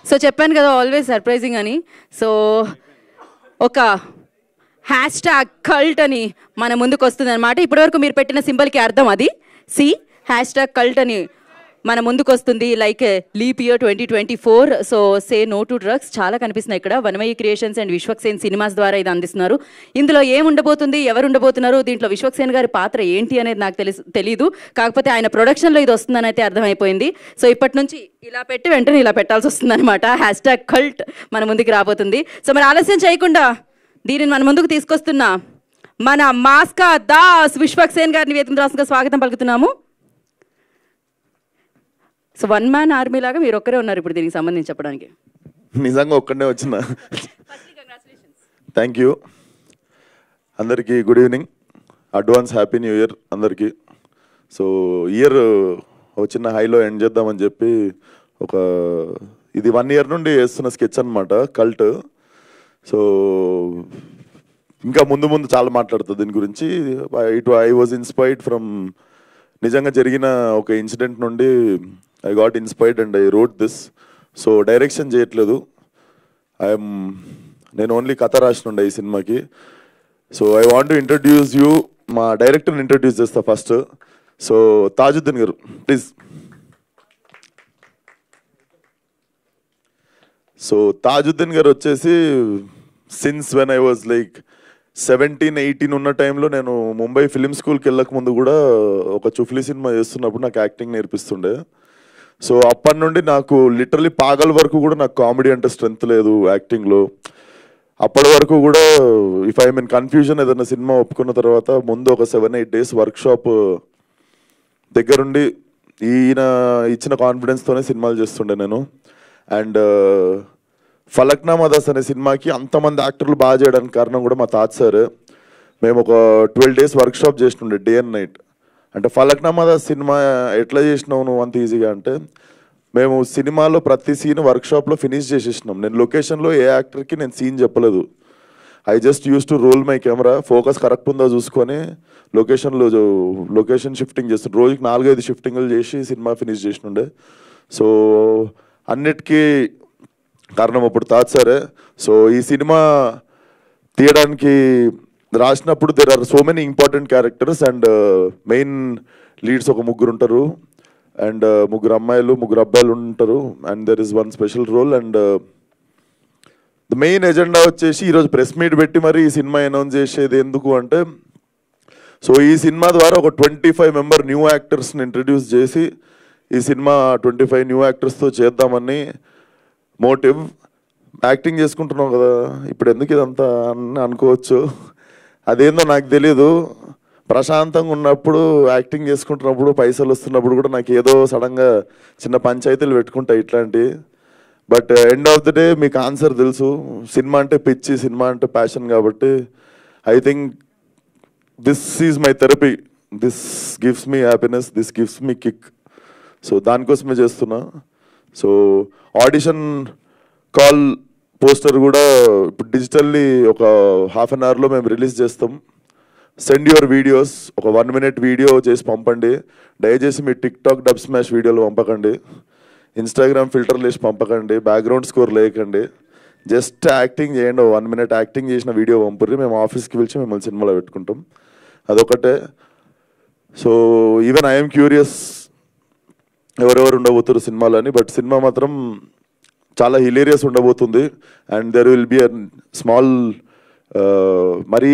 So చెప్పాను కదా always surprising అని. సో ఒక #కల్ట్ అని మన ముందుకు వస్తుంది అనమాట. ఇప్పటివరకు మీరు పెట్టిన సింబల్కి అర్థం అది. #కల్ట్ అని మన ముందుకు వస్తుంది. Like leap year 2024. So say no to drugs చాలా కనిపిస్తున్నాయి ఇక్కడ. Vanamayya creations and Vishwaksen cinemas ద్వారా ఇది అందిస్తున్నారు. ఇందులో ఏం ఉండబోతుంది, ఎవరు ఉండబోతున్నారు, దీంట్లో విశ్వక్సేన్ గారి పాత్ర ఏంటి అనేది నాకు తెలీదు. కాకపోతే ఆయన ప్రొడక్షన్లో ఇది వస్తుందని అయితే అర్థమైపోయింది. సో ఇప్పటి నుంచి ఇలా పెట్టి వెంటనే ఇలా పెట్టాల్సి వస్తుంది అనమాట. #కల్ట్ మన ముందుకు రాబోతుంది. సో మరి ఆలస్యం చేయకుండా దీనిని మన ముందుకు తీసుకొస్తున్న మన మాస్కా దాస్ విశ్వక్సేన్ గారిని వేదిక రాష్ట్రంగా స్వాగతం పలుకుతున్నాము. సో 1 మ్యాన్ ఆర్మీ లాగా మీరు ఒక్కరే ఉన్నారు ఇప్పుడు దీనికి సంబంధించి చెప్పడానికి. నిజంగా ఒక్కడే వచ్చిన. థ్యాంక్ యూ అందరికీ. Good evening, advance happy new year అందరికీ. సో ఇయర్ ఒక చిన్న హైలో ఎండ్ చేద్దామని చెప్పి ఇది 1 ఇయర్ నుండి వేస్తున్న స్కెచ్ అనమాట, కల్ట్. సో ఇంకా ముందు ముందు చాలా మాట్లాడుతుంది దీని గురించి. ఐ వాజ్ ఇన్స్పైర్డ్ ఫ్రమ్ నిజంగా జరిగిన ఒక ఇన్సిడెంట్ నుండి I got inspired and I wrote this. So direction చేయట్లేదు, నేను ఓన్లీ కథ రాసినుండే ఈ సినిమాకి. So I want to introduce you, మా డైరెక్టర్ని ఇంట్రడ్యూస్ చేస్తా ఫస్ట్. సో తాజుద్దీన్ గారు ప్లీజ్. సో తాజుద్దీన్ గారు వచ్చేసి since when I was like 17-18 ఉన్న టైంలో నేను ముంబై ఫిలిం స్కూల్కి వెళ్ళక ముందు కూడా ఒక చుఫ్లీ సినిమా చేస్తున్నప్పుడు నాకు యాక్టింగ్ నేర్పిస్తుండే. సో అప్పటి నుండి నాకు లిటరలీ పాగల్ వరకు కూడా నాకు కామెడీ అంటే స్ట్రెంత్ లేదు యాక్టింగ్లో. అప్పటి వరకు కూడా ఇఫ్ ఐ మీన్ కన్ఫ్యూజన్ ఏదైనా సినిమా ఒప్పుకున్న తర్వాత ముందు ఒక 7-8 డేస్ వర్క్షాప్ దగ్గరుండి ఈయన ఇచ్చిన కాన్ఫిడెన్స్తోనే సినిమాలు చేస్తుండే నేను. అండ్ ఫలక్నామా దాస్ అనే సినిమాకి అంతమంది యాక్టర్లు బాగా చేయడానికి కారణం కూడా మా తాత సార్. మేము ఒక 12 డేస్ వర్క్షాప్ చేస్తుండే, డే అండ్ నైట్. అంటే ఫలక్నామా దాస్ సినిమా ఎట్లా చేసినావు నువ్వు అంత ఈజీగా అంటే, మేము సినిమాలో ప్రతి సీన్ వర్క్షాప్లో ఫినిష్ చేసేసినాం. నేను లొకేషన్లో ఏ యాక్టర్కి నేను సీన్ చెప్పలేదు. I just use to roll my camera, focus correct ఉందో చూసుకొని లొకేషన్ షిఫ్టింగ్ చేస్తుండే. రోజుకి 4-5 షిఫ్టింగ్లు చేసి సినిమా ఫినిష్ చేసినుండే. సో అన్నిటికీ కారణం అప్పుడు తాత సారే. సో ఈ సినిమా తీయడానికి రాసినప్పుడు there are so many important characters and main leads ఒక 3 ఉంటారు అండ్ 3 అమ్మాయిలు 3 అబ్బాయిలు ఉంటారు and there is 1 special role. And the main agenda వచ్చేసి ఈరోజు ప్రెస్ మీట్ పెట్టి మరి ఈ సినిమా అనౌన్స్ చేసేది ఎందుకు అంటే, సో ఈ సినిమా ద్వారా ఒక 25 మెంబర్ న్యూ యాక్టర్స్ని ఇంట్రడ్యూస్ చేసి ఈ సినిమా 25 న్యూ యాక్టర్స్తో చేద్దామని మోటివ్. యాక్టింగ్ చేసుకుంటున్నాం కదా ఇప్పుడు ఎందుకు ఇదంతా అని అనుకోవచ్చు, అదేందో నాకు తెలీదు. ప్రశాంతంగా ఉన్నప్పుడు యాక్టింగ్ చేసుకుంటున్నప్పుడు పైసలు వస్తున్నప్పుడు కూడా నాకు ఏదో సడన్గా చిన్న పంచాయతీలు పెట్టుకుంటాయి ఇట్లాంటివి. But end of the day మీకు ఆన్సర్ తెలుసు, సినిమా అంటే పిచ్చి, సినిమా అంటే ప్యాషన్. కాబట్టి I think this is my therapy, this gives me happiness, this gives me kick. So దానికోసమే చేస్తున్నా. సో ఆడిషన్ కాల్ పోస్టర్ కూడా ఇప్పుడు డిజిటల్లీ ఒక ½ అన్ అవర్లో మేము రిలీజ్ చేస్తాం. సెండ్ యువర్ వీడియోస్, ఒక 1 minute వీడియో చేసి పంపండి. దయచేసి మీ టిక్టాక్ డబ్ స్మాష్ వీడియోలు పంపకండి, ఇన్స్టాగ్రామ్ ఫిల్టర్లు వేసి పంపకండి, బ్యాక్గ్రౌండ్ స్కోర్ లేకండి. జస్ట్ యాక్టింగ్ చేయండి, 1 minute యాక్టింగ్ చేసిన వీడియో పంపుర్రి, మేము ఆఫీస్కి పిలిచి మిమ్మల్ని సినిమాలో పెట్టుకుంటాం. అదొకటే. సో ఈవెన్ ఐఎమ్ క్యూరియస్ ఎవరెవరు ఉండబోతారు సినిమాలో అని. బట్ సినిమా మాత్రం చాలా హిలేరియస్ ఉండబోతుంది. And there will be a small మరీ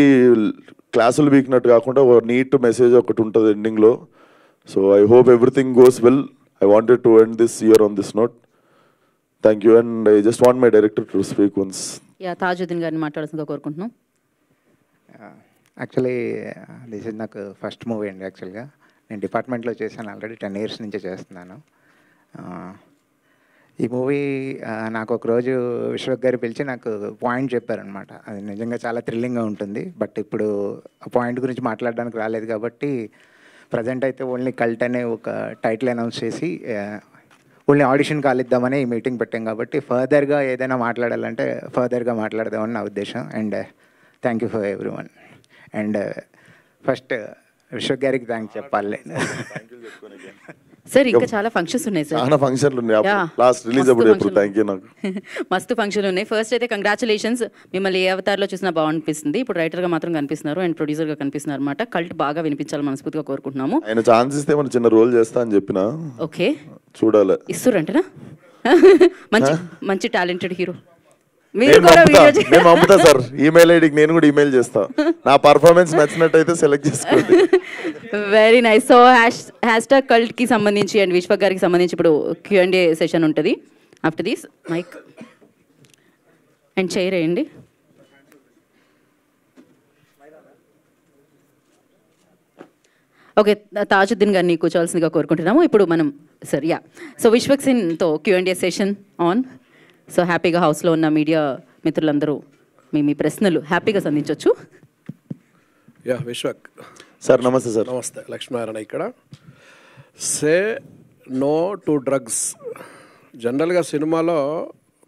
క్లాసులు వీక్నట్టు కాకుండా ఒక నీట్ మెసేజ్ ఒకటి ఉంటుంది ఎండింగ్లో. So I hope everything goes well. I wanted to end this year on this note. Thank you. And I just want my director to speak once. Tajuddin గారిని మాట్లాడాల్సిందిగా కోరుకుంటున్నాం. యాక్చువల్లీ దిస్ ఇస్ నాకు first movie అండి. యాక్చువల్గా నేను డిపార్ట్మెంట్లో చేశాను, already 10 years నుంచి చేస్తున్నాను. ఈ మూవీ నాకు ఒకరోజు విశ్వక్ గారు పిలిచి నాకు పాయింట్ చెప్పారనమాట. అది నిజంగా చాలా థ్రిల్లింగ్గా ఉంటుంది. బట్ ఇప్పుడు ఆ పాయింట్ గురించి మాట్లాడడానికి రాలేదు కాబట్టి ప్రజెంట్ అయితే ఓన్లీ కల్ట్ అనే ఒక టైటిల్ అనౌన్స్ చేసి ఓన్లీ ఆడిషన్ కాల్ ఇద్దామని ఈ మీటింగ్ పెట్టాం. కాబట్టి ఫర్దర్గా ఏదైనా మాట్లాడాలంటే ఫర్దర్గా మాట్లాడదామని నా ఉద్దేశం. And thank you for every one. And first Vishwak గారికి థ్యాంక్స్ చెప్పాలి. సార్ ఇంకా చాలా ఫంక్షన్స్ ఉన్నాయి సార్. చాలా ఫంక్షన్లు ఉన్నాయి. Yeah. లాస్ట్ రిలీజ్ అప్పుడు ఎప్పుడు థ్యాంక్ యూ నాకు. మస్తు ఫంక్షన్లు ఉన్నాయి. ఫస్ట్ అయితే కంగ్రాచులేషన్స్, మిమ్మల్ని ఏ అవతారంలో చూసినా బాగుంటుంది. ఇప్పుడు రైటర్గా మాత్రం కనిపిస్తున్నారు అండ్ ప్రొడ్యూసర్గా కనిపిస్తున్నారు అనమాట. కల్ట్ బాగా వినిపించాలి మనస్ఫూర్తిగా కోరుకుంటున్నాము. ఆయన ఛాన్స్ ఇస్తే మనం చిన్న రోల్ చేస్తా అని చెప్పిన. ఓకే, చూడాలి. ఇస్తురంటనా? మంచి మంచి టాలెంటెడ్ హీరో. నేను పంపుతా సార్, ఈమెయిల్ ఐడికి నేను కూడా ఈమెయిల్ చేస్తా. నా పర్ఫార్మెన్స్ నచ్చినట్టయితే సెలెక్ట్ చేసుకోండి. Very nice. So hashtag cult కి సంబంధించి అండ్ విశ్వక్ గారికి సంబంధించి ఇప్పుడు Q&A సెషన్ ఉంటుంది. After this mic and chair వేయండి. ఓకే, తాజుద్దీన్ గారిని కూర్చోవాల్సిందిగా కోరుకుంటున్నాము. ఇప్పుడు మనం సార్ సో విశ్వక్ సింగ్తో Q&A సెషన్ ఆన్. సో హ్యాపీగా హౌస్లో ఉన్న మీడియా మిత్రులందరూ మీ ప్రశ్నలు హ్యాపీగా సంధించవచ్చు. విశ్వక్ సార్ నమస్తే సార్. నమస్తే, లక్ష్మీనారాయణ ఇక్కడ. Say no to drugs. జనరల్గా సినిమాలో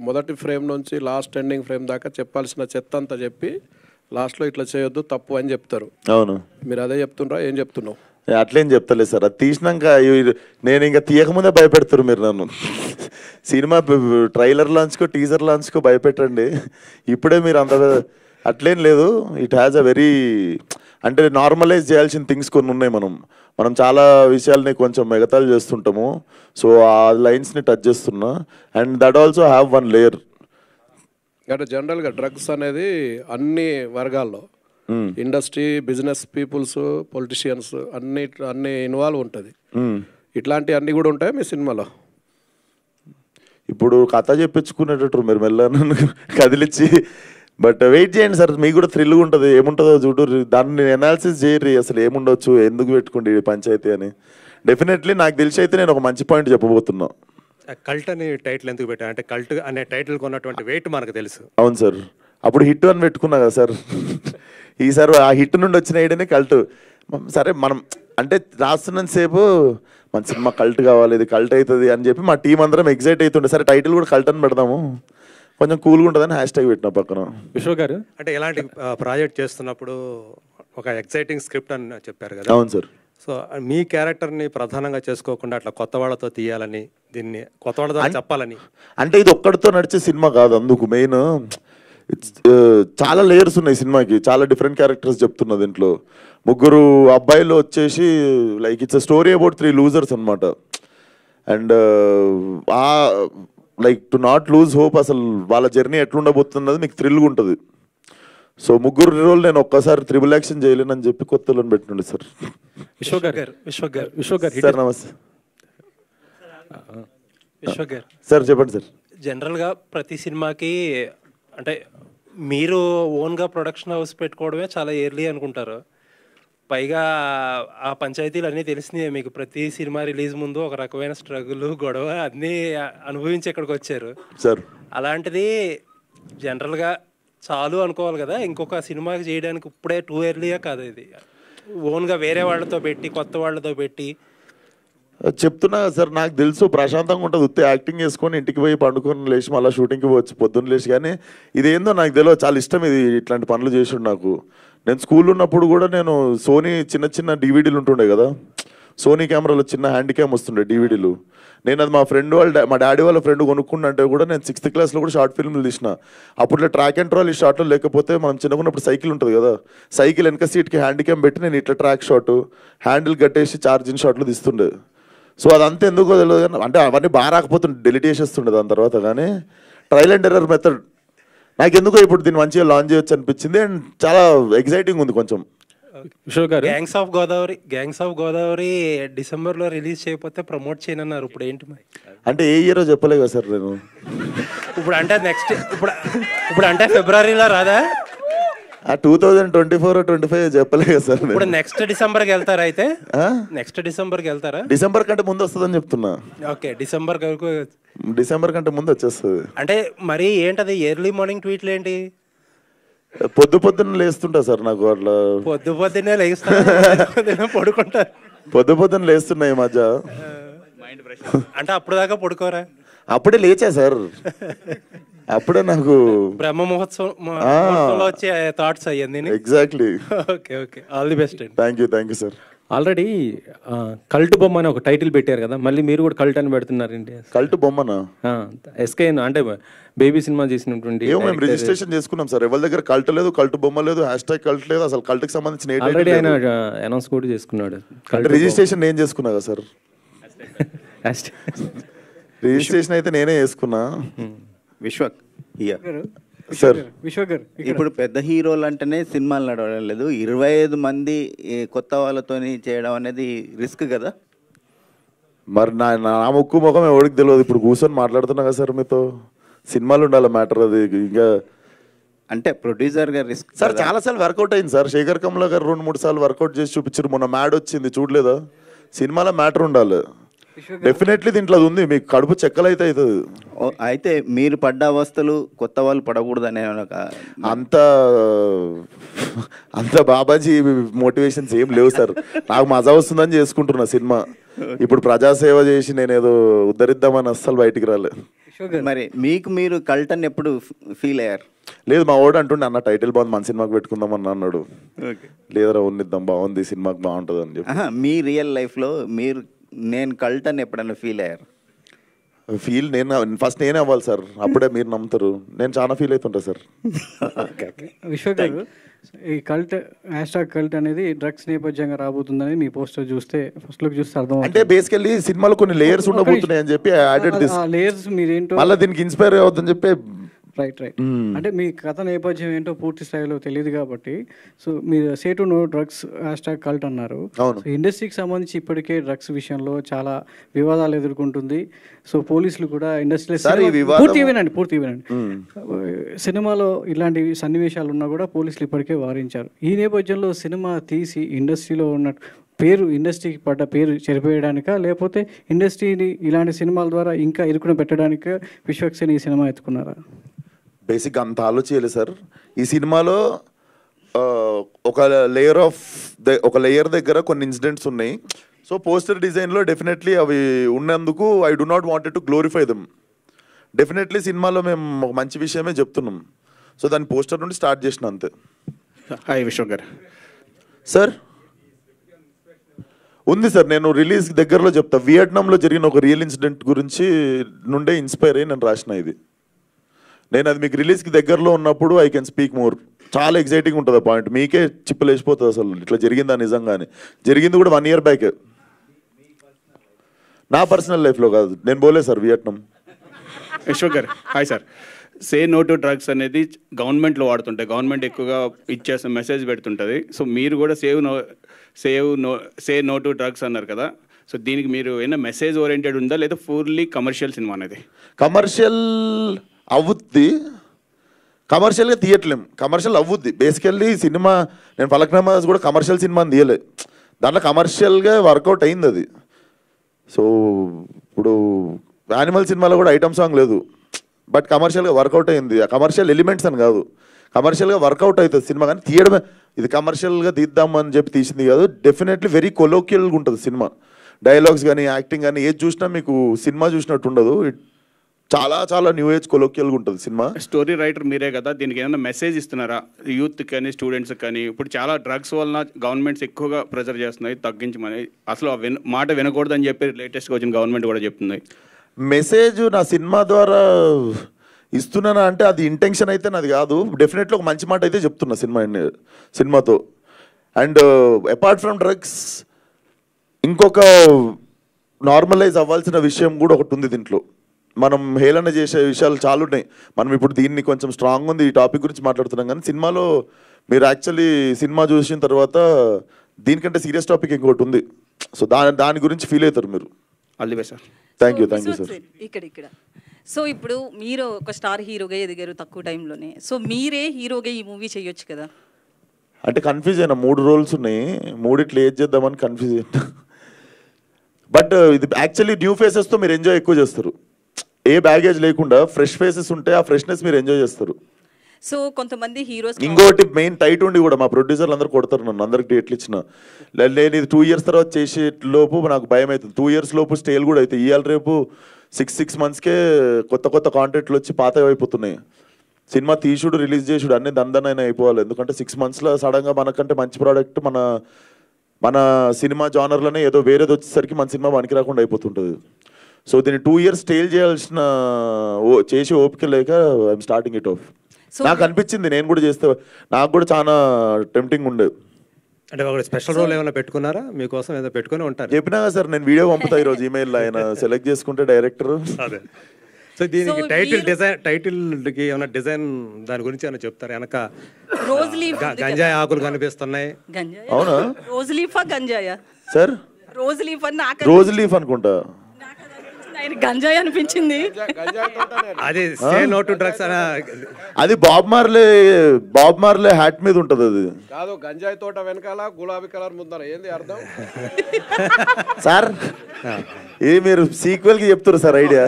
మొదటి ఫ్రేమ్ నుంచి లాస్ట్ ఎండింగ్ ఫ్రేమ్ దాకా చెప్పాల్సిన చెత్త అంతా చెప్పి లాస్ట్లో ఇట్లా చేయొద్దు తప్పు అని చెప్తారు. అవును, మీరు అదే చెప్తుండ్రా, ఏం చెప్తున్నావు? అట్లేం చెప్తలేదు సార్. అది తీసినాక నేను ఇంకా తీయకముందే భయపెడతారు మీరు నన్ను. సినిమా ట్రైలర్ లాంచ్కో టీజర్ లాంచ్కో భయపెట్టండి, ఇప్పుడే మీరు అంత అట్లేం లేదు. ఇట్ హ్యాస్ అ వెరీ అంటే నార్మలైజ్ చేయాల్సిన థింగ్స్ కొన్ని ఉన్నాయి. మనం చాలా విషయాల్ని కొంచెం ఎగతాళి చేస్తుంటాము. సో ఆ లైన్స్ని టచ్ చేస్తున్నా. And that also have one layer. అంటే జనరల్గా డ్రగ్స్ అనేది అన్ని వర్గాల్లో, ఇండస్ట్రీ, బిజినెస్ పీపుల్స్, పొలిటీషియన్స్ అన్ని ఇన్వాల్వ్ ఉంటుంది. ఇట్లాంటి అన్ని కూడా ఉంటాయి మీ సినిమాలో? ఇప్పుడు కథ చెప్పించుకునేటట్టు మీరు మెల్ల కదిలిచ్చి, బట్ వెయిట్ చేయండి సార్, మీకు కూడా థ్రిల్గా ఉంటుంది. ఏముంటుందో చూడు, దాన్ని ఎనాలిసిస్ చేయరు అసలు ఏముండొచ్చు, ఎందుకు పెట్టుకోండి పంచాయతీ అని. డెఫినెట్లీ నాకు తెలిసి అయితే నేను ఒక మంచి పాయింట్ చెప్పబోతున్నా. కల్ట్ అని టైటిల్ ఎందుకు పెట్టా అంటే కల్ట్ అనే టైటిల్ కొన్నటువంటి వెయిట్ మనకు తెలుసు. అవును సార్, అప్పుడు హిట్ అని పెట్టుకున్నా కదా సార్. ఈసారి ఆ హిట్ నుండి వచ్చిన ఐడియానే కల్ట్. సరే మనం అంటే రాస్తున్నంత సేపు మన సినిమా కల్ట్ కావాలి, ఇది కల్ట్ అవుతుంది అని చెప్పి మా టీం అందరం ఎగ్జైట్ అవుతుండే. సరే టైటిల్ కూడా కల్ట్ అని పెడదాము, కొంచెం కూల్గా ఉంటుందని హ్యాష్ట్యాగ్ పెట్టిన పక్కన. విశ్వ గారు అంటే ఎలాంటి ప్రాజెక్ట్ చేస్తున్నప్పుడు ఒక ఎక్సైటింగ్ స్క్రిప్ట్ అని చెప్పారు కదా. అవును సార్. సో మీ క్యారెక్టర్ని ప్రధానంగా చేసుకోకుండా అట్లా కొత్త వాళ్ళతో తీయాలని, దీన్ని కొత్త వాళ్ళతో చెప్పాలని. అంటే ఇది ఒక్కడితో నడిచే సినిమా కాదు, అందుకు మెయిన్ చాలా లేయర్స్ ఉన్నాయి సినిమాకి, చాలా డిఫరెంట్ క్యారెక్టర్స్ చెప్తున్నా దీంట్లో. ముగ్గురు అబ్బాయిలు వచ్చేసి like it's a story about 3 losers అనమాట. అండ్ ఆ like to not lose hope, అసలు వాళ్ళ జర్నీ ఎట్లుండబోతున్నది మీకు థ్రిల్గా ఉంటుంది. సో ముగ్గురు రోల్ నేను ఒక్కసారి త్రిబుల్ యాక్షన్ చేయలేనని చెప్పి కొత్తలో పెట్టినండి సార్. విశ్వ గారు సార్ నమస్తే. విశ్వ గారు సార్ చెప్పండి సార్. జనరల్గా ప్రతి సినిమాకి అంటే మీరు ఓన్గా ప్రొడక్షన్ హౌస్ పెట్టుకోవడమే చాలా ఎర్లీ అనుకుంటారు. పైగా ఆ పంచాయతీలు అన్నీ తెలిసినాయి మీకు. ప్రతి సినిమా రిలీజ్ ముందు ఒక రకమైన స్ట్రగుల్, గొడవ అన్నీ అనుభవించి ఇక్కడికి వచ్చారు సార్. అలాంటిది జనరల్గా చాలు అనుకోవాలి కదా, ఇంకొక సినిమాకి చేయడానికి ఇప్పుడే టూ ఎర్లీయా కాదు ఇది? ఓన్గా వేరే వాళ్ళతో పెట్టి, కొత్త వాళ్ళతో పెట్టి చెప్తున్నా సార్, నాకు తెలుసు ప్రశాంతంగా ఉంటుంది, ఉత్తే యాక్టింగ్ చేసుకొని ఇంటికి పోయి పండుకొని లేచి మళ్ళీ షూటింగ్కి పోవచ్చు పొద్దున్న లేచి. కానీ ఇదేందో నాకు తెలియదు, చాలా ఇష్టం ఇది, ఇట్లాంటి పనులు చేసిండు నాకు. నేను స్కూల్ ఉన్నప్పుడు కూడా నేను సోనీ చిన్న డివిడీలు ఉంటుండే కదా, సోనీ కెమెరాలో చిన్న హ్యాండ్ క్యామ్ వస్తుండే డివిడీలు. నేను అది మా డాడీ వాళ్ళ ఫ్రెండ్ కొనుక్కుంటే కూడా నేను 6th క్లాస్లో కూడా షార్ట్ ఫిల్మ్లు తీసిన. అప్పుడు ట్రాక్ అండ్ ట్రాల్ ఈ షార్ట్లో లేకపోతే మనం చిన్నకున్నప్పుడు సైకిల్ ఉంటుంది కదా, సైకిల్ వెనక సీట్కి హ్యాండ్ క్యామ్ పెట్టి నేను ఇట్లా ట్రాక్ షాట్, హ్యాండిల్ కట్టేసి ఛార్జింగ్ షాట్లు తీస్తుండే. సో అదంతా ఎందుకో తెలియదు కానీ, అంటే అవన్నీ బాగా రాకపోతుండే, డెలిట్ చేసేస్తుండే దాని తర్వాత. కానీ ట్రయల్ అండ్ ఎర్రర్ మెథడ్ నాకు ఎందుకో ఇప్పుడు దీన్ని మంచిగా లాంచ్ చేయొచ్చు అనిపించింది. అండ్ చాలా ఎగ్జైటింగ్ ఉంది కొంచెం. గ్యాంగ్స్ ఆఫ్ గోదావరి డిసెంబర్లో రిలీజ్ చేయకపోతే ప్రమోట్ చేయనన్నారు. ఇప్పుడు ఏంటి మరి? అంటే ఏ ఇయరో చెప్పలే కదా సార్ నేను. ఇప్పుడు అంటే నెక్స్ట్ ఇప్పుడు అంటే ఫిబ్రవరిలో రాదా? 2024-25 చెప్పలే కదా సార్. ఇప్పుడు నెక్స్ట్ డిసెంబర్కి వెళ్తారా? అయితే నెక్స్ట్ డిసెంబర్కి వెళ్తారా? డిసెంబర్ కంటే ముందు వస్తుందని చెప్తున్నా. ఓకే, డిసెంబర్ కంటే ముందు వచ్చేస్తుంది. అంటే మరి ఏంటది ఎర్లీ మార్నింగ్ ట్వీట్లు ఏంటి? పొద్దున్న లేస్తుంటా సార్, నాకు అట్లా పొద్దున్నే లేస్తా, పడుకుంటారు. పొద్దున్న లేస్తున్నాయి ఈ మధ్య. అంటే అప్పుడు దాకా పడుకోరా? అప్పుడే లేచా సార్, అప్పుడే నాకు బ్రహ్మ మహోత్సవం వచ్చే థాట్స్ అయ్యింది. Exactly. Okay, all the best. Thank you sir. Already cult బొమ్మ అని ఒక టైటిల్ పెట్టారు కదా, మళ్ళీ మీరు కూడా కల్ట్ అని పెడుతున్నారండి. కల్ట్ బొమ్మనా? ఎస్కే అంటే బేబీ సినిమా చేసినటువంటి ఏమో మేము రిజిస్ట్రేషన్ చేసుకున్నాం సార్. ఎవరి దగ్గర కల్ట్ లేదు, కల్ట్ బొమ్మ లేదు, హ్యాష్‌ట్యాగ్ కల్ట్ లేదు, అసలు కల్ట్ కి సంబంధించిన ఆల్రెడీ ఆయన అనౌన్స్ కూడా చేసుకున్నాడు. రిజిస్ట్రేషన్ నేను చేసుకున్నా కదా సార్. రిజిస్ట్రేషన్ అయితే నేనే చేసుకున్నా. విశ్వక్ సార్ ఇప్పుడు పెద్ద హీరోలు అంటేనే సినిమాలు నడవడం లేదు, 25 మంది కొత్త వాళ్ళతోని చేయడం అనేది రిస్క్ కదా. మరి నా ముక్కు ముఖం ఎవరికి తెలియదు. ఇప్పుడు కూర్చొని మాట్లాడుతున్నా కదా సార్ మీతో. సినిమాలు ఉండాలి మ్యాటర్. అది ఇంకా అంటే ప్రొడ్యూసర్ గా రిస్క్ సార్. చాలా సార్లు వర్కౌట్ అయింది సార్. శేఖర్ కమలా గారు 2-3 సార్లు వర్కౌట్ చేసి చూపించారు. మొన్న మ్యాడ్ వచ్చింది చూడలేదా? సినిమాలో మ్యాటర్ ఉండాలి. డెఫినెట్లీ దీంట్లో అది ఉంది. మీకు కడుపు చెక్కలైతే అవుతుంది. అయితే మీరు పడ్డ అవస్థలు కొత్త వాళ్ళు పడకూడదనే అంత బాబాజీ మోటివేషన్స్ ఏం లేవు సార్. నాకు మజా వస్తుందని చేసుకుంటున్నా సినిమా. ఇప్పుడు ప్రజాసేవ చేసి నేను ఏదో ఉద్ధరిద్దామని అస్సలు బయటికి రాలే. మరి మీకు మీరు కల్ట్ అని ఎప్పుడు ఫీల్ అయ్యారు? లేదు, మా వాడు అంటుండే అన్న టైటిల్ బాగుంది, మన సినిమాకి పెట్టుకుందాం అన్న అన్నాడు. లేదరా ఉన్నిద్దాం, బాగుంది సినిమాకి బాగుంటుంది అని చెప్పి. మీ రియల్ లైఫ్లో మీరు నేను కల్ట్ అని ఎప్పుడన్నా ఫీల్ అయ్యారు? నేను ఫస్ట్ నేనే అవ్వాలి సార్, అప్పుడే మీరు నమ్ముతారు. నేను చాలా ఫీల్ అవుతుంటా సార్. విశ్వ గారు, ఈ కల్ట్ #కల్ట్ అనేది డ్రగ్స్ నేపథ్యంగా రాబోతుందని మీ పోస్టర్ చూస్తే ఫస్ట్ లుక్ చూస్తే అర్థం. అంటే బేసికల్లీ సినిమాలో కొన్ని లేయర్స్ ఉండబోతున్నాయి అని చెప్పి యాడెడ్ దిస్. లేయర్స్ మీరేంటో మళ్ళీ దీనికి ఇన్స్పైర్ అవుతుందని చెప్పి. రైట్. అంటే మీ కథ నేపథ్యం ఏంటో పూర్తి స్థాయిలో తెలియదు కాబట్టి, సో మీరు say to know drugs #cult అన్నారు. ఇండస్ట్రీకి సంబంధించి ఇప్పటికే డ్రగ్స్ విషయంలో చాలా వివాదాలు ఎదుర్కొంటుంది. సో పోలీసులు కూడా ఇండస్ట్రీలో పూర్తి వినండి సినిమాలో ఇలాంటి సన్నివేశాలు ఉన్నా కూడా పోలీసులు ఇప్పటికే వారించారు. ఈ నేపథ్యంలో సినిమా తీసి ఇండస్ట్రీలో ఉన్న ఇండస్ట్రీకి పడ్డ పేరు చెరిపేయడానికా, లేకపోతే ఇండస్ట్రీని ఇలాంటి సినిమాల ద్వారా ఇంకా ఇరుకున పెట్టడానికా విశ్వక్సేన్ ఈ సినిమా ఎత్తుకున్నారా? బేసిక్గా అంత ఆలోచించలేదు సార్. ఈ సినిమాలో ఒక లేయర్ దగ్గర కొన్ని ఇన్సిడెంట్స్ ఉన్నాయి. సో పోస్టర్ డిజైన్లో డెఫినెట్లీ అవి ఉన్నందుకు I do not wanted to glorify them. Definitely సినిమాలో మేము ఒక మంచి విషయమే చెప్తున్నాం. సో దాని పోస్టర్ నుండి స్టార్ట్ చేసిన అంతే. హాయ్ విశ్వక్ గారు. సార్ ఉంది సార్, నేను రిలీజ్ దగ్గరలో చెప్తా. వియట్నాంలో జరిగిన ఒక రియల్ ఇన్సిడెంట్ గురించి నుండే ఇన్స్పైర్ అయ్యి నేను రాసిన ఇది. నేను అది మీకు రిలీజ్కి దగ్గరలో ఉన్నప్పుడు ఐ కెన్ స్పీక్ మోర్. చాలా ఎగ్జైటింగ్ ఉంటుంది ఆ పాయింట్. మీకే చిప్పులు వేసిపోతుంది అసలు ఇట్లా జరిగిందా నిజంగానే. జరిగింది కూడా 1 year బ్యాకే. నా పర్సనల్ లైఫ్లో కాదు, నేను పోలే సార్ వియట్నాం. విశ్వక్ గారు hi sir. Say no to drugs అనేది గవర్నమెంట్లో వాడుతుంటాయి, గవర్నమెంట్ ఎక్కువగా ఇచ్చేసిన మెసేజ్ పెడుతుంటుంది. సో మీరు కూడా సే నో టు డ్రగ్స్ అన్నారు కదా. సో దీనికి మీరు ఏమైనా మెసేజ్ ఓరియంటెడ్ ఉందా, లేదా పూర్లీ కమర్షియల్ సినిమా అనేది? కమర్షియల్ అవుద్ది, కమర్షియల్గా తీయట్లేం. కమర్షియల్ అవుద్ది బేసికల్లీ సినిమా. నేను ఫలక్నామా కూడా కమర్షియల్ సినిమా అని తీయలే, దాంట్లో కమర్షియల్గా వర్కౌట్ అయింది అది. సో ఇప్పుడు యానిమల్ సినిమాలో కూడా ఐటమ్ సాంగ్ లేదు, బట్ కమర్షియల్గా వర్కౌట్ అయింది. ఆ కమర్షియల్ ఎలిమెంట్స్ అని కాదు, కమర్షియల్గా వర్కౌట్ అవుతుంది సినిమా. కానీ తీయడమే, ఇది కమర్షియల్గా తీద్దామని చెప్పి తీసింది కాదు. డెఫినెట్లీ వెరీ కొలోక్యల్గా ఉంటుంది సినిమా. డైలాగ్స్ కానీ యాక్టింగ్ కానీ ఏది చూసినా మీకు సినిమా చూసినట్టు ఉండదు. చాలా చాలా న్యూ ఏజ్ కొలోక్యల్గా ఉంటుంది సినిమా. స్టోరీ రైటర్ మీరే కదా, దీనికి ఏమైనా మెసేజ్ ఇస్తున్నారా యూత్ కానీ స్టూడెంట్స్ కానీ? ఇప్పుడు చాలా డ్రగ్స్ వలన గవర్నమెంట్స్ ఎక్కువగా ప్రెజర్ చేస్తున్నాయి తగ్గించమని, అసలు మాట వినకూడదని చెప్పి లేటెస్ట్గా వచ్చిన గవర్నమెంట్ కూడా చెప్తుంది. మెసేజ్ నా సినిమా ద్వారా ఇస్తున్నానా అంటే అది ఇంటెన్షన్ అయితే నాది కాదు. డెఫినెట్లీ ఒక మంచి మాట అయితే చెప్తున్నా సినిమాతో. అండ్ అపార్ట్ ఫ్రమ్ డ్రగ్స్ ఇంకొక నార్మలైజ్ అవ్వాల్సిన విషయం కూడా ఒకటి ఉంది దీంట్లో. మనం హేళన చేసే విషయాలు చాలా ఉన్నాయి. మనం ఇప్పుడు దీన్ని కొంచెం స్ట్రాంగ్ ఉంది ఈ టాపిక్ గురించి మాట్లాడుతున్నాం, కానీ సినిమాలో మీరు యాక్చువల్లీ సినిమా చూసిన తర్వాత దీనికంటే సీరియస్ టాపిక్ ఇంకోటి ఉంది. సో దాని గురించి ఫీల్ అవుతారు మీరు. All the best sir. Thank you sir. ఇక్కడ సో ఇప్పుడు మీరు ఒక స్టార్ హీరోగా ఎదిగారు తక్కువ టైంలోనే. సో మీరే హీరోగా ఈ మూవీ చేయొచ్చు కదా. అంటే కన్ఫ్యూజ్ అయినా, 3 roles ఉన్నాయి, 3 ఏది చేద్దామని కన్ఫ్యూజ్ అయినా. బట్ ఇది యాక్చువల్లీ న్యూ ఫేసెస్తో మీరు ఎంజాయ్ ఎక్కువ చేస్తారు. ఏ బ్యాగేజ్ లేకుండా ఫ్రెష్ ఫేసెస్ ఉంటే ఆ ఫ్రెష్నెస్ మీరు ఎంజాయ్ చేస్తారు. సో కొంతమంది హీరోస్ ఇంకోటి మెయిన్ టైట్ ఉండి కూడా మా ప్రొడ్యూసర్లు అందరూ కొడతారు నన్ను, అందరికి డేట్లు ఇచ్చిన. నేను ఇది 2 years తర్వాత చేసే లోపు నాకు భయం అవుతుంది. 2 years లోపు స్టేల్ కూడా అవుతాయి. ఇవాళ రేపు 6 monthsకే కొత్త కాంటెంట్లు వచ్చి పాత అయిపోతున్నాయి. సినిమా తీసుడు రిలీజ్ చేసుడు అన్ని దందనైనా అయిపోవాలి. ఎందుకంటే 6 monthsలో సడన్గా మనకంటే మంచి ప్రోడక్ట్ మన మన సినిమా జానర్లోనే ఏదో వేరేది వచ్చేసరికి మన సినిమా పనికి రాకుండా అయిపోతుంటుంది. సో దీన్ని 2 years స్టేల్ చేయాల్సిన చేసి ఓపిక లేక ఐఎమ్ స్టార్టింగ్ ఇట్ ఆఫ్. నాకు అనిపించింది నేను కూడా చేస్తే, నాకు కూడా చాలా టెంప్టింగ్ ఉండే. అంటే ఒక స్పెషల్ రోల్ ఏమైనా పెట్టుకున్నారా మీకోసం? ఏదో పెట్టుకుని ఉంటారు. చెప్పినా కదా సార్, నేను వీడియో పంపుతా ఈరోజు ఈమెయిల్, ఆయన సెలెక్ట్ చేసుకుంటే డైరెక్టర్. అదే. సో దీనికి టైటిల్కి ఏమైనా డిజైన్ దాని గురించి ఏమైనా చెప్తారు? వెనక గంజాయి ఆకులు కనిపిస్తున్నాయి. అవునా? రోజ్ లీఫా గంజాయా సార్? రోజ్ లీఫ్ అని నాకు రోజ్ లీఫ్ అనుకుంటా. గంజాయి అనిపించింది. అది సే నో టు డ్రగ్స్ అనే, అది బాబ్ మార్లే హ్యాట్ మీద ఉంటది. అది కాదు, గంజాయి తోట వెనకాల గులాబీ కలర్ ముందర ఏంది అర్థం? సార్ ఇది మీరు సీక్వెల్ కి చెప్తారు సార్ ఐడియా.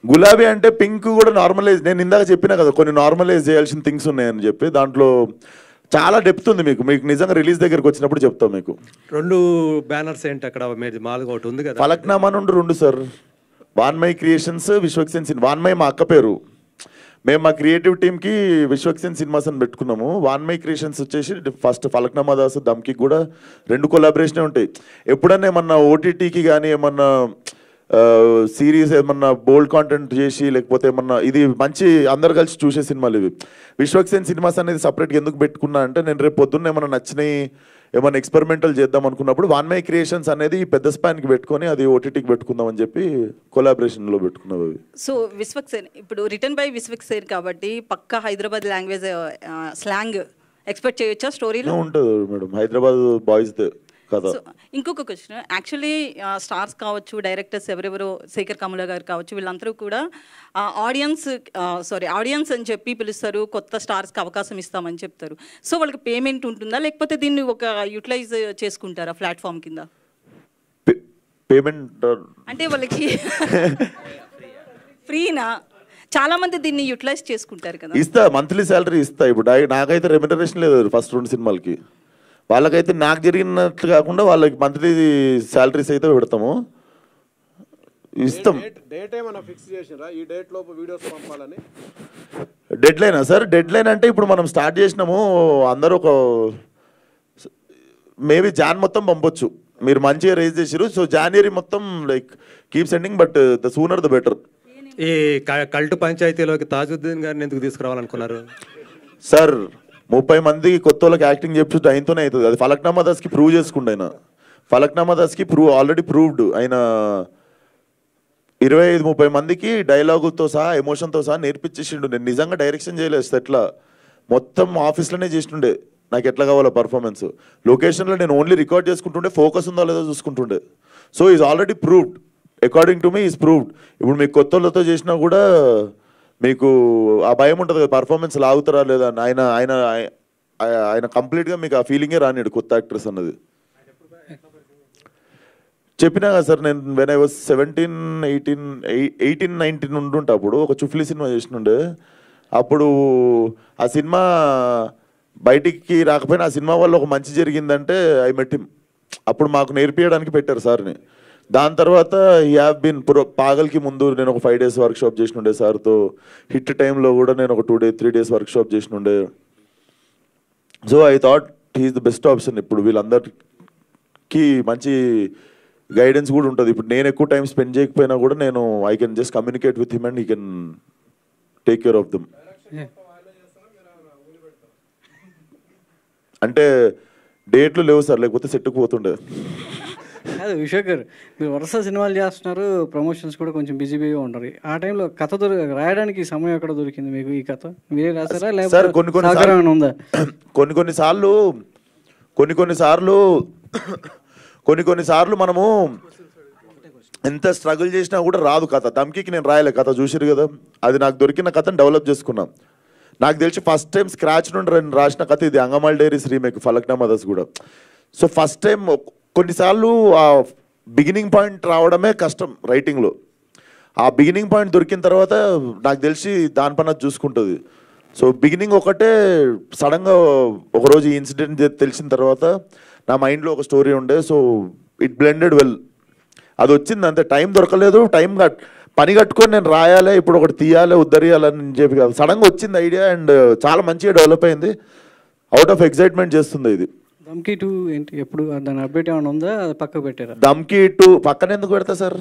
గులాబీ అంటే పింక్ కూడా నార్మలైజ్, నేను ఇందాక చెప్పినా కదా కొన్ని నార్మలైజ్ చేయాల్సిన థింగ్స్ ఉన్నాయని చెప్పి, దాంట్లో చాలా డెప్త్ ఉంది. మీకు నిజంగా రిలీజ్ దగ్గరకు వచ్చినప్పుడు చెప్తాం మీకు. 2 బ్యానర్స్ ఏంటి అక్కడ? మాలుగా ఒకటి ఉంది కదా, ఫలక్నామా నుండి 2 సార్. వాన్మై క్రియేషన్స్, విశ్వక్సేన్ సినిమా. వాన్మై మా అక్క పేరు. మేము మా క్రియేటివ్ టీమ్కి విశ్వక్సేన్ సినిమాస్ అని పెట్టుకున్నాము. వాన్మై క్రియేషన్స్ వచ్చేసి ఫస్ట్ ఫలక్నామా దాస్ దమ్కి కూడా 2 కొలాబరేషనే ఉంటాయి. ఎప్పుడన్నా ఏమన్నా ఓటీటీకి కానీ ఏమన్నా సిరీస్ ఏమన్నా బోల్డ్ కాంటెంట్ చేసి, లేకపోతే ఏమన్నా ఇది మంచి అందరు కలిసి చూసే సినిమాలు ఇవి. విశ్వక్సేన్ సినిమాస్ అనేది సపరేట్గా ఎందుకు పెట్టుకున్నా అంటే, నేను రేపు పొద్దున్న ఏమన్నా నచ్చినాయి ఏమన్నా ఎక్స్పెరిమెంటల్ చేద్దాం అనుకున్నప్పుడు వాన్మై క్రియేషన్స్ అనేది పెద్ద స్పాన్కి పెట్టుకొని అది ఓటీటీకి పెట్టుకుందాం అని చెప్పి కొలాబరేషన్లో పెట్టుకున్నాం అవి. సో విశ్వక్సేన్ ఇప్పుడు రిటర్న్ బై విశ్వక్సేన్ కాబట్టి పక్కా హైదరాబాద్ లాంగ్వేజ్ స్లాంగ్ ఎక్స్పెక్ట్ చేయొచ్చా స్టోరీలో? ఉంటుంది మేడం, హైదరాబాద్ బాయ్స్ కదా. ఇంకొక క్వశ్చన్, యాక్చువల్లీ స్టార్స్ కావచ్చు, డైరెక్టర్స్ ఎవరెవరో, శేఖర్ కమల గారు కావచ్చు, వీళ్ళందరూ కూడా ఆడియన్స్ అని చెప్పి పిలుస్తారు, కొత్త స్టార్స్కి అవకాశం ఇస్తామని చెప్తారు. సో వాళ్ళకి పేమెంట్ ఉంటుందా, లేకపోతే దీన్ని ఒక యూటిలైజ్ చేసుకుంటారా ప్లాట్ఫామ్ కింద? పేమెంట్ అంటే వాళ్ళకి ఫ్రీనా? చాలా మంది దీన్ని యూటిలైజ్ చేసుకుంటారు కదా. ఇస్తా, మంత్లీ శాలరీ ఇస్తా. ఇప్పుడు నాకైతే రెమ్యునరేషన్ లేదు ఫస్ట్ 2 సినిమాలకి. వాళ్ళకైతే నాకు జరిగినట్లు కాకుండా వాళ్ళకి మంత్లీ శాలరీస్ అయితే పెడతాము, ఇస్తాం. డేట్ ఏమైనా ఫిక్స్ చేసిరా? ఈ డేట్ లోపు వీడియోస్ పంపాలని డెడ్ లైనా సార్? డెడ్ లైన్ అంటే ఇప్పుడు మనం స్టార్ట్ చేసినాము, అందరూ ఒక మేబీ జాన్ మొత్తం పంపొచ్చు. మీరు మంచిగా రేజ్ చేసారు, సో జనవరి మొత్తం like keep sending, but the sooner the better. ఈ కల్టు పంచాయతీలోకి తాజుద్దీన్ గారిని ఎందుకు తీసుకురావాలనుకున్నారు సార్? 30 మంది కొత్త వాళ్ళకి యాక్టింగ్ చెప్పి ఆయనతోనే అవుతుంది. అది ఫలక్నామా దాస్కి ప్రూవ్ చేసుకుంటే, ఆయన ఫలక్నామా దాస్కి ఆల్రెడీ ప్రూవ్డ్. ఆయన 25-30 మందికి డైలాగులతో సహా ఎమోషన్తో సహా నేర్పించేసిండు. నేను నిజంగా డైరెక్షన్ చేయలేదు, ఎట్లా మొత్తం ఆఫీస్లోనే చేస్తుండే. నాకు ఎట్లా కావాలో పర్ఫార్మెన్స్, లొకేషన్లో నేను ఓన్లీ రికార్డ్ చేసుకుంటుండే, ఫోకస్ ఉందో లేదో చూసుకుంటుండే. So is already proved, according to me is proved. ఇప్పుడు మీకు కొత్త వాళ్ళతో చేసినా కూడా మీకు ఆ భయం ఉంటుంది కదా, పర్ఫార్మెన్స్ లాగుతారా లేదా అని. ఆయన ఆయన ఆయన కంప్లీట్గా మీకు ఆ ఫీలింగే రానిడు కొత్త యాక్ట్రెస్ అన్నది. చెప్పినా కదా సార్, నేను వెన్ ఐ వాజ్ 17, 18, 19 ఉంటుంటే అప్పుడు ఒక చుఫ్లీ సినిమా చేసినుండే. అప్పుడు ఆ సినిమా బయటికి రాకపోయినా ఆ సినిమా వల్ల ఒక మంచి జరిగిందంటే ఐ మెట్ హిమ్. అప్పుడు మాకు నేర్పించడానికి పెట్టారు సార్ని. దాని తర్వాత ఈ హ్యావ్ బీన్ పాగల్కి ముందు నేను ఒక 5 days వర్క్షాప్ చేసినుండే సార్తో. హిట్ టైంలో కూడా నేను ఒక 2-3 days వర్క్షాప్ చేసినుండే. So I thought he's the best option. ఇప్పుడు వీళ్ళందరికీ మంచి గైడెన్స్ కూడా ఉంటుంది. ఇప్పుడు నేను ఎక్కువ టైం స్పెండ్ చేయకపోయినా కూడా నేను I can just communicate with him and he can take care of them. అంటే డేట్లు లేవు సార్, లేకపోతే సెట్కు పోతుండే. అదే విశాఖ్ గారు, మీరు వరుస సినిమాలు చేస్తున్నారు, ప్రమోషన్స్ కూడా కొంచెం బిజీగా ఉంటారు. ఆ టైంలో కథ రాయడానికి సమయం ఎక్కడ దొరికింది మీకు? ఈ కథ మీరే రాసారా లేకపోతే ఉందా? కొన్నిసార్లు మనము ఎంత స్ట్రగుల్ చేసినా కూడా రాదు కథ. దమ్కి నేను రాయలే కథ, చూసిరు కదా. అది నాకు దొరికిన కథను డెవలప్ చేసుకున్నాం. నాకు తెలిసి ఫస్ట్ టైం స్క్రాచ్ నుండి రాసిన కథ ఇది, అంగమాల్ డైరీస్ రీమేక్, ఫలక్నామా దాస్ కూడా. సో ఫస్ట్ టైం కొన్నిసార్లు ఆ బిగినింగ్ పాయింట్ రావడమే కష్టం రైటింగ్లో. ఆ బిగినింగ్ పాయింట్ దొరికిన తర్వాత నాకు తెలిసి దానిపైన చూసుకుంటుంది. సో బిగినింగ్ ఒకటే సడన్గా ఒకరోజు ఈ ఇన్సిడెంట్ తెలిసిన తర్వాత నా మైండ్లో ఒక స్టోరీ ఉండే. సో ఇట్ బ్లెండెడ్ వెల్, అది వచ్చింది అంతే. టైం దొరకలేదు, పని కట్టుకొని నేను రాయాలి, ఇప్పుడు ఒకటి తీయాలి, ఉద్ధరియాలని చెప్పి కాదు, సడన్గా వచ్చింది ఐడియా అండ్ చాలా మంచిగా డెవలప్ అయింది. అవుట్ ఆఫ్ ఎక్సైట్మెంట్ చేస్తుంది ఇది. దమ్కి 2 ఏంటి ఎప్పుడు దాని అప్డేట్ ఏమైనా ఉందా, అది పక్కకు పెట్టారా? దమ్కి 2 పక్కన ఎందుకు పెడతా సార్,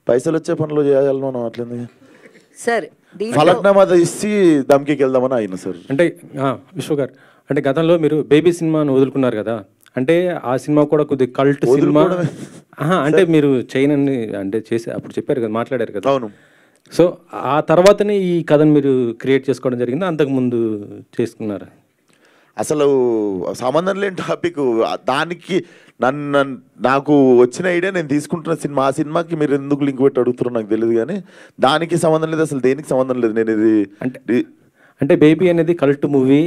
పైసలు వచ్చే పనులు చేయాలి మనం అట్లేదు. సార్ ఫలక్నామా ఇచ్చి దమ్కి వెళ్దామని అయినా సార్. అంటే విశ్వ గారు, అంటే గతంలో మీరు బేబీ సినిమాను వదులుకున్నారు కదా, అంటే ఆ సినిమా కూడా కొద్దిగా కల్ట్ సినిమా. అంటే మీరు చైనని అంటే చేసి అప్పుడు చెప్పారు కదా, మాట్లాడారు కదా. అవును. సో ఆ తర్వాతనే ఈ కథను మీరు క్రియేట్ చేసుకోవడం జరిగింది, అంతకుముందు చేసుకున్నారా? అసలు సంబంధం లేని టాపిక్, దానికి నాకు వచ్చిన ఐడియా నేను తీసుకుంటున్న సినిమా, ఆ సినిమాకి మీరు ఎందుకు లింక్ పెట్టి అడుగుతున్నారో నాకు తెలియదు, కానీ దానికి సంబంధం లేదు, అసలు దేనికి సంబంధం లేదు. నేను ఇది అంటే బేబీ అనేది కల్ట్ మూవీ,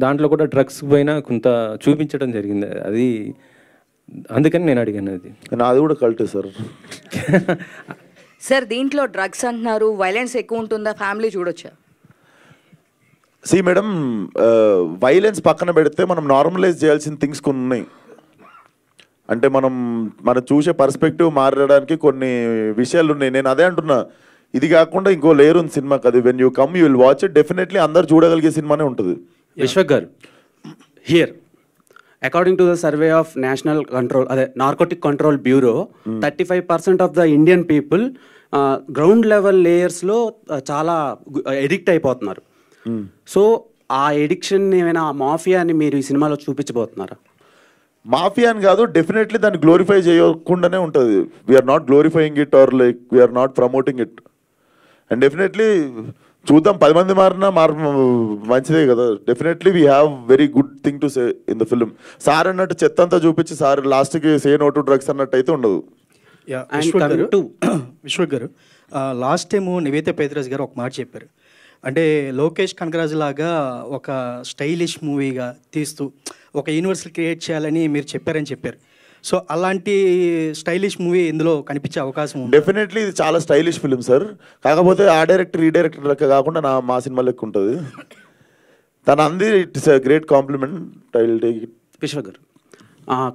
దాంట్లో కూడా డ్రగ్స్ పైన కొంత చూపించడం జరిగింది, అది అందుకని నేను అడిగాను. అది నాది కూడా కల్టే సార్. సార్ దీంట్లో డ్రగ్స్ అంటున్నారు, వైలెన్స్ ఎక్కువ ఉంటుందా, ఫ్యామిలీ చూడొచ్చా? సి మేడం, వైలెన్స్ పక్కన పెడితే మనం నార్మలైజ్ చేయాల్సిన థింగ్స్ కొన్ని ఉన్నాయి. అంటే మనం చూసే పర్స్పెక్టివ్ మారడానికి కొన్ని విషయాలు ఉన్నాయి. నేను అదే అంటున్నా, ఇది కాకుండా ఇంకో లేయర్ ఉంది సినిమాకి, అది when you come you will watch it, definitely అందరు చూడగలిగే సినిమానే ఉంటుంది. విశ్వక్ గారు, here according to the survey of national control అదే narcotic control bureau, 35% of the Indian people ground level లేయర్స్లో చాలా ఎడిక్ట్ అయిపోతున్నారు. సో ఆ ఎడిక్షన్ ఏమైనా మాఫియా అని మీరు ఈ సినిమాలో చూపించబోతున్నారా? మాఫియా అని కాదు, డెఫినెట్లీ దాన్ని గ్లోరిఫై చేయకుండానే ఉంటుంది. We are not glorifying it or like we are not promoting it. And definitely చూద్దాం, 10 మంది మారినా మంచిదే కదా. Definitely we have very good thing to say in the film. Sir అన్నట్టు చెత్త అంతా చూపించి సార్ లాస్ట్కి సే నో టు డ్రగ్స్ అన్నట్టు అయితే ఉండదు. విశ్వక్ గారు, లాస్ట్ టైము నివేత పేదరాజ్ గారు ఒక మాట చెప్పారు, అంటే లోకేష్ కనకరాజు లాగా ఒక స్టైలిష్ మూవీగా తీస్తూ ఒక యూనివర్సల్ క్రియేట్ చేయాలని మీరు చెప్పారని చెప్పారు. సో అలాంటి స్టైలిష్ మూవీ ఇందులో కనిపించే అవకాశం ఉంది? డెఫినెట్లీ ఇది చాలా స్టైలిష్ ఫిల్మ్ సార్. కాకపోతే ఆ డైరెక్టర్ ఈ డైరెక్టర్ లెక్క కాకుండా మా సినిమా లెక్క ఉంటుంది. తన అంది it's a great compliment, I will take it. విశ్వ గారు,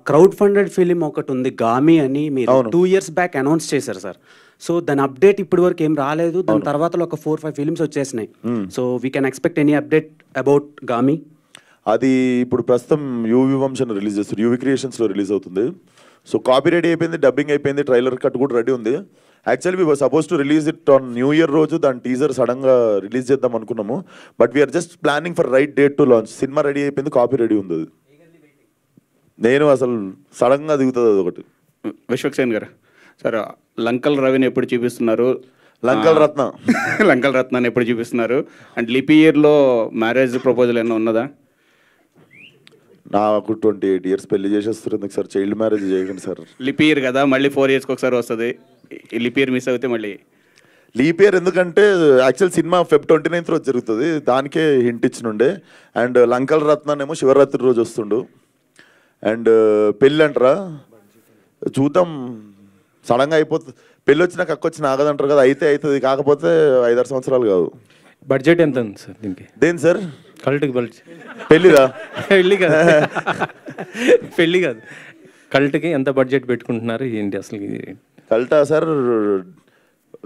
క్రౌడ్ ఫండెడ్ ఫిలిం ఒకటి ఉంది గామి అని, మీరు 2 years బ్యాక్ అనౌన్స్ చేశారు సార్. సో దాని అప్డేట్ ఇప్పటి వరకు ఏం రాలేదు, దాని తర్వాత ఒక 4-5 ఫిలిమ్స్ వచ్చేసినాయి. So we can expect any update about Gaami? అది ఇప్పుడు ప్రస్తుతం యూవి వంశన్ రిలీజ్ చేస్తారు, యూవి క్రియేషన్స్లో రిలీజ్ అవుతుంది. సో కాపీ రెడీ అయిపోయింది, డబ్బింగ్ అయిపోయింది, ట్రైలర్ కట్ కూడా రెడీ ఉంది. Actually we were suppose to release it on new year రోజు, దాని టీజర్ సడన్గా రిలీజ్ చేద్దాం అనుకున్నాము. But we're just planning for right date to launch. సినిమా రెడీ అయిపోయింది, కాపీ రెడీ ఉంది. అది నేను అసలు సడన్గా దిగుతుంది అది ఒకటి. విశ్వక్సేన్ గారు, సార్ లంకల్ రవిని ఎప్పుడు చూపిస్తున్నారు? లంకల్ రత్న లంకల్ రత్నాన్ని ఎప్పుడు చూపిస్తున్నారు? అండ్ లిపి ఇయర్లో మ్యారేజ్ ప్రపోజల్ ఏమైనా ఉన్నదా? నాకు 28 years పెళ్లి చేసేస్తుంది సార్, చైల్డ్ మ్యారేజ్ చేయకండి సార్. లిప్ ఇయర్ కదా, మళ్ళీ 4 years ఒకసారి వస్తుంది. లిప్ ఇయర్ మిస్ అవుతే మళ్ళీ లీప్ ఇయర్ ఎందుకంటే యాక్చువల్ సినిమా Feb 29th రోజు జరుగుతుంది, దానికే హింట్ ఇచ్చినుండే. అండ్ లంకల్ రత్నానేమో శివరాత్రి రోజు వస్తుండు. అండ్ పెళ్ళి అంటారా చూద్దాం, సడన్గా అయిపోతుంది. పెళ్ళి వచ్చినాక అక్కొచ్చిన ఆగదంటారు కదా, అయితే అవుతుంది. కాకపోతే 5-6 సంవత్సరాలు కాదు. బడ్జెట్ ఎంత ఉంది సార్ దీనికి? దేని సార్? కల్ట్కి బడ్జెట్? పెళ్ళిదా? పెళ్ళి కాదు, పెళ్ళి కాదు, కల్ట్కి ఎంత బడ్జెట్ పెట్టుకుంటున్నారు ఏంటి అసలు? కల్టా సార్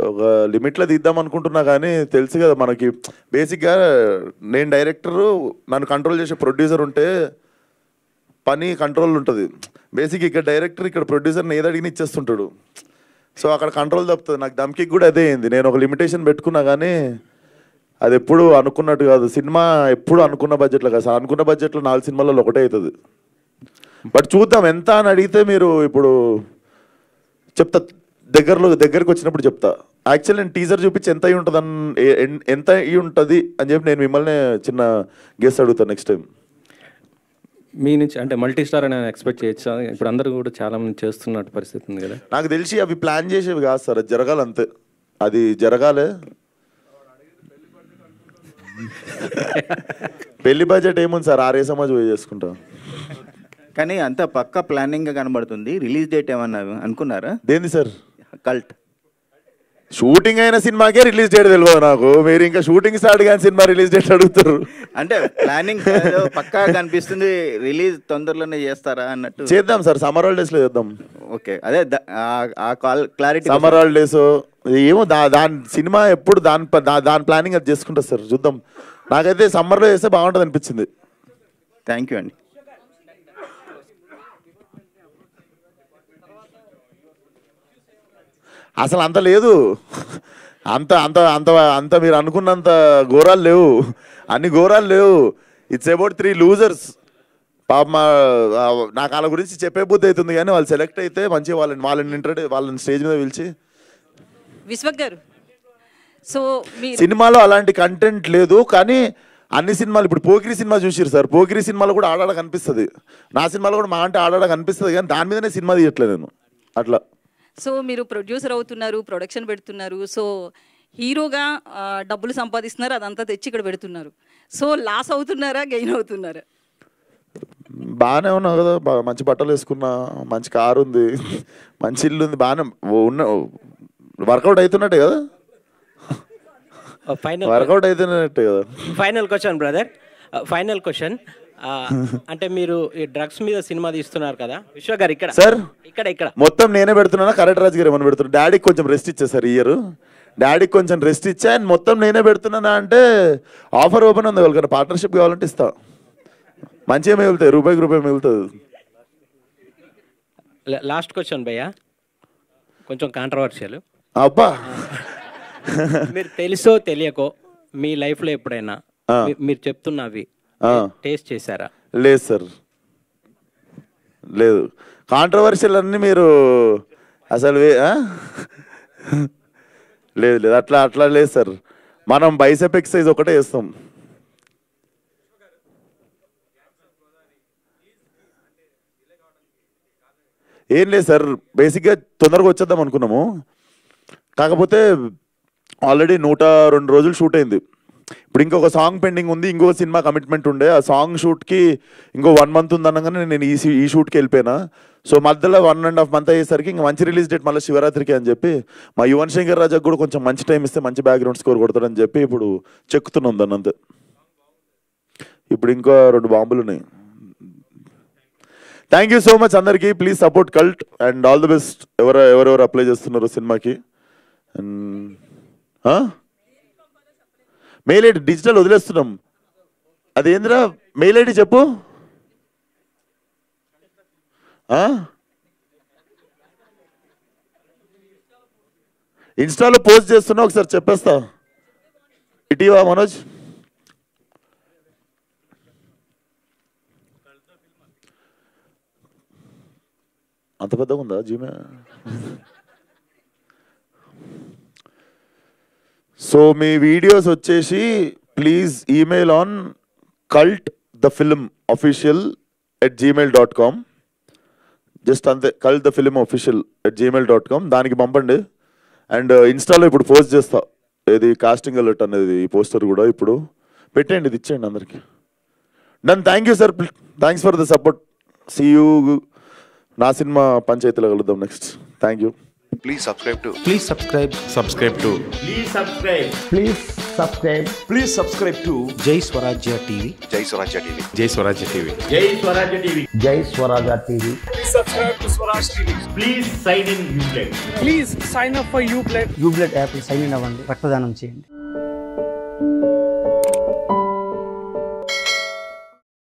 ఒక లిమిట్లో తీద్దాం అనుకుంటున్నా, కానీ తెలుసు కదా మనకి బేసిక్గా నేను డైరెక్టరు, నన్ను కంట్రోల్ చేసే ప్రొడ్యూసర్ ఉంటే పని కంట్రోల్ ఉంటుంది. బేసిక్ ఇక్కడ డైరెక్టర్, ఇక్కడ ప్రొడ్యూసర్ని ఏది అడిగిన ఇచ్చేస్తుంటాడు. సో అక్కడ కంట్రోల్ తప్పుతుంది. నాకు దమ్కి కూడా అదే అయింది. నేను ఒక లిమిటేషన్ పెట్టుకున్నా, కానీ అది ఎప్పుడు అనుకున్నట్టు కాదు. సినిమా ఎప్పుడు అనుకున్న బడ్జెట్లో కాదు. అనుకున్న బడ్జెట్లో 4 సినిమాలలో ఒకటే అవుతుంది. బట్ చూద్దాం, ఎంత అని అడిగితే మీరు ఇప్పుడు చెప్తా, దగ్గరకు వచ్చినప్పుడు చెప్తా. యాక్చువల్ నేను టీజర్ చూపించి ఎంత అయి ఉంటుంది ఎంత అయి ఉంటుంది అని చెప్పి నేను మిమ్మల్ని చిన్న గెస్ అడుగుతాను నెక్స్ట్ టైం. మీ నుంచి అంటే మల్టీ స్టార్ అని ఎక్స్పెక్ట్ చేయొచ్చా? ఇప్పుడు అందరూ కూడా చాలా మంది చేస్తున్నట్టు పరిస్థితి ఉంది కదా. నాకు తెలిసి అవి ప్లాన్ చేసేవి కాదు సార్, అది జరగాలి అంతే. అది జరగాలే. పెళ్లి బడ్జెట్ ఏముంది సార్, 6 సమాజ్ పోయి చేసుకుంటాం. కానీ అంత పక్కా ప్లానింగ్ గా కనబడుతుంది. రిలీజ్ డేట్ ఏమన్నా అనుకున్నారా? దేంది సార్? కల్ట్ షూటింగ్ అయిన సినిమాకే రిలీజ్ డేట్ తెలియదు నాకు. మీరు ఇంకా షూటింగ్ స్టార్ట్ కానీ సినిమా రిలీజ్ డేట్ అడుగుతారు. అంటే ప్లానింగ్ పక్కా కనిపిస్తుంది, రిలీజ్ తొందరలోనే చేస్తారా అన్నట్టు. చేద్దాం సార్, సమ్మర్ హాలిడేస్ లో చేద్దాం. ఓకే, అదే క్లారిటీ. సమ్మర్ హాలిడేస్ ఏమో దాని సినిమా ఎప్పుడు దాని ప్లానింగ్ అది చేసుకుంటా సార్, చూద్దాం. నాకైతే సమ్మర్లో చేస్తే బాగుంటుంది అనిపించింది. థ్యాంక్ యూ అండి. అసలు అంత లేదు, అంత అంత అంత అంత మీరు అనుకున్నంత ఘోరాలు లేవు, అన్ని ఘోరాలు లేవు. It's about 3 losers. పాప నాకు వాళ్ళ గురించి చెప్పే బుద్ధి అవుతుంది, కానీ వాళ్ళు సెలెక్ట్ అయితే మంచిగా వాళ్ళని స్టేజ్ మీద పిలిచి. విశ్వక్ గారు, సో సినిమాలో అలాంటి కంటెంట్ లేదు, కానీ అన్ని సినిమాలు ఇప్పుడు పోకిరి సినిమా చూసిరు సార్, పోకిరి సినిమాలో కూడా ఆడాడ కనిపిస్తుంది, నా సినిమాలో కూడా మా అంటే ఆడాడ కనిపిస్తుంది, కానీ దాని మీదనే సినిమా తీయట్లేదు నేను అట్లా. సో మీరు ప్రొడ్యూసర్ అవుతున్నారు, ప్రొడక్షన్ పెడుతున్నారు, సో హీరోగా డబ్బులు సంపాదిస్తున్నారు, అదంతా తెచ్చి ఇక్కడ పెడుతున్నారు. సో లాస్ అవుతున్నారా, గెయిన్ అవుతున్నారా? బాగానే ఉన్నావు కదా, మంచి బట్టలు వేసుకున్నా, మంచి కారు ఉంది, మంచి ఇల్లు ఉంది, బాగానే ఉన్న వర్కౌట్ అవుతున్నట్టే కదా, వర్కౌట్ అవుతున్నట్టే కదా. Final question brother, final question. అంటే మీరు ఈ డ్రగ్స్ మీద సినిమా తీస్తున్నారు కదా విశ్వ గారు, ఇక్కడ సార్ ఇక్కడ మొత్తం నేనే పెడుతున్నా, కరెక్ట్ రాజు గారు ఏమని పెడుతున్నా, డాడీకి కొంచెం రెస్ట్ ఇచ్చా సార్, ఇయర్ డాడీకి కొంచెం రెస్ట్ ఇచ్చా, అండ్ మొత్తం నేనే పెడుతున్నానా అంటే ఆఫర్ ఓపెన్ ఉంది, వాళ్ళకన్నా పార్ట్నర్షిప్ కావాలంటే ఇస్తా, మంచిగా మిగులుతాయి, రూపాయికి రూపాయి మిగులుతుంది. లాస్ట్ క్వశ్చన్ భయ్యా, కొంచెం కాంట్రవర్షియల్. అబ్బా, మీరు తెలుసో తెలియకో మీ లైఫ్లో ఎప్పుడైనా మీరు చెప్తున్నవి టేస్ట్ చేశారా? లేదు సార్, లేదు. కాంట్రవర్షియల్ అన్నీ మీరు అసలు లేదు లేదు, అట్లా లేదు సార్, మనం బైసెప్ ఎక్సర్సైజ్ ఒకటే చేస్తాం. ఏం లేదు సార్, బేసిక్గా తొందరగా వచ్చేద్దాం అనుకున్నాము, కాకపోతే ఆల్రెడీ 102 రోజులు షూట్ అయింది, ఇప్పుడు ఇంకొక సాంగ్ పెండింగ్ ఉంది, ఇంకొక సినిమా కమిట్మెంట్ ఉండే, ఆ సాంగ్ షూట్కి ఇంకో 1 month ఉంది అనగానే నేను ఈ షూట్కి వెళ్ళిపోయినా. సో మధ్యలో 1.5 month అయ్యేసరికి ఇంకా మంచి రిలీజ్ డేట్ మళ్ళీ శివరాత్రికి అని చెప్పి మా యువన్ శంకర్ రాజాకు కూడా కొంచెం మంచి టైం ఇస్తే మంచి బ్యాక్గ్రౌండ్ స్కోర్ కొడతాడని చెప్పి ఇప్పుడు చెక్కుతున్నాం దాన్ని అంతే. ఇప్పుడు ఇంకా 2 బాంబులు ఉన్నాయి. థ్యాంక్ యూ సో మచ్ అందరికీ, please support cult and all the best. ఎవరెవరు అప్లై చేస్తున్నారు సినిమాకి. మెయిల్ ఐడి డిజిటల్ వదిలేస్తున్నాం, అదేంద్రా మెయిల్ ఐడి చెప్పు. ఇన్స్టాలో పోస్ట్ చేస్తున్నా, ఒకసారి చెప్పేస్తా. ఇటీవా మనోజ్, అంత పెద్దగా ఉందా జీమే? సో మీ వీడియోస్ వచ్చేసి please email on cultthefilmofficial@gmail.com, just అంతే, cultthefilmofficial@gmail.com, దానికి పంపండి. అండ్ ఇన్స్టాలో ఇప్పుడు పోస్ట్ చేస్తా, ఏది కాస్టింగ్ అలర్ట్ అనేది, ఈ పోస్టర్ కూడా ఇప్పుడు పెట్టండి, ఇది ఇచ్చేయండి అందరికి. Done, thank you sir, thanks for the support. See you నా సినిమా పంచాయతీలో కలుద్దాం next. Thank you. Please subscribe to. Please subscribe. Subscribe to. Please subscribe. Please subscribe. Please subscribe to Jai Swarajya TV. Jai Swarajya TV. Jai Swarajya TV. Jai Swarajya TV. Jai Swarajya TV. Please subscribe to Swaraj TV. Please sign in Ubled. Please sign up for Ubled. Ubled app sign in అవ్వండి, రక్తదానం చేయండి.